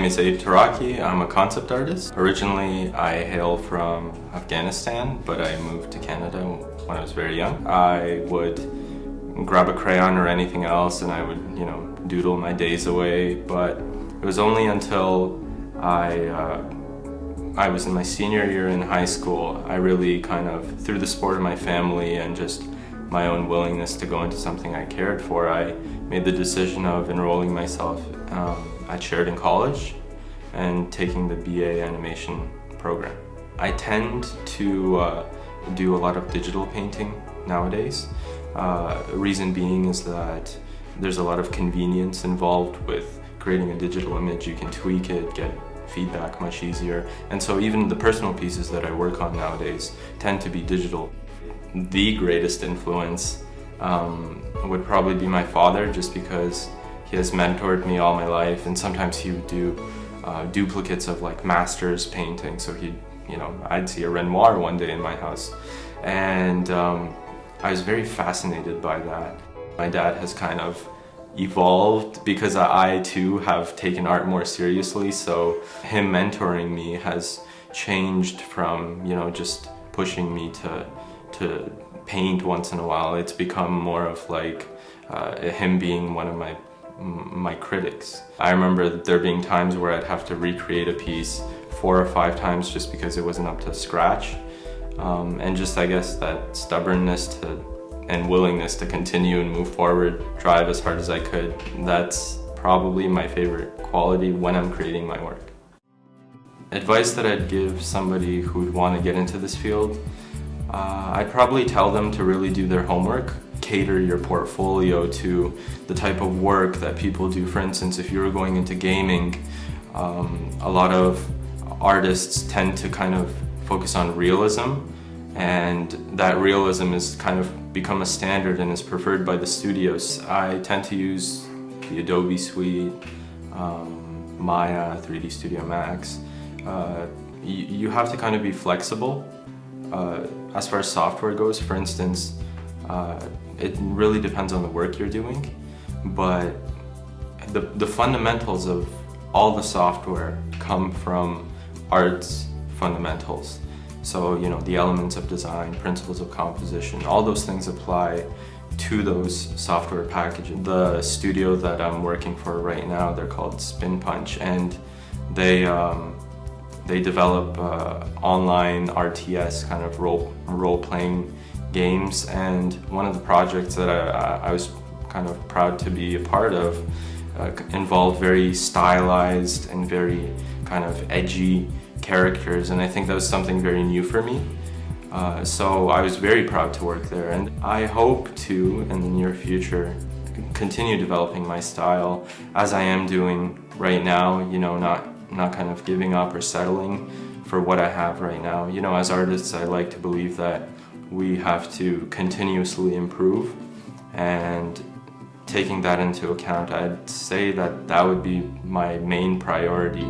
is Abe Taraky. I'm a concept artist. Originally, I hail from Afghanistan, but I moved to Canada when I was very young. I would grab a crayon or anything else and I would, doodle my days away, but it was only until I was in my senior year in high school, I really kind of, through the support of my family and just my own willingness to go into something I cared for, I made the decision of enrolling myself at Sheridan College and taking the BA animation program. I tend to do a lot of digital painting nowadays. Reason being is that there's a lot of convenience involved with creating a digital image. You can tweak it, get feedback much easier, and so even the personal pieces that I work on nowadays tend to be digital. The greatest influence would probably be my father, just because he has mentored me all my life, and sometimes he would do duplicates of like masters painting. So I'd see a Renoir one day in my house, and I was very fascinated by that. My dad has kind of evolved because I too have taken art more seriously, so him mentoring me has changed from just pushing me to paint once in a while. It's become more of like him being one of my critics. I remember there being times where I'd have to recreate a piece 4 or 5 times just because it wasn't up to scratch, and just I guess that stubbornness and willingness to continue and move forward, drive as hard as I could. That's probably my favorite quality when I'm creating my work. Advice that I'd give somebody who'd want to get into this field, I'd probably tell them to really do their homework. Cater your portfolio to the type of work that people do. For instance, if you were going into gaming, a lot of artists tend to kind of focus on realism, and that realism is kind of become a standard and is preferred by the studios. I tend to use the Adobe Suite, Maya, 3D Studio Max. You have to kind of be flexible as far as software goes. For instance, it really depends on the work you're doing, but the fundamentals of all the software come from art's fundamentals. So, the elements of design, principles of composition, all those things apply to those software packages. The studio that I'm working for right now, they're called Spin Punch, and they develop online RTS kind of role-playing games. And one of the projects that I was kind of proud to be a part of involved very stylized and very kind of edgy characters, and I think that was something very new for me. So I was very proud to work there, and I hope to, in the near future, continue developing my style as I am doing right now, not kind of giving up or settling for what I have right now. As artists, I like to believe that we have to continuously improve, and taking that into account, I'd say that that would be my main priority.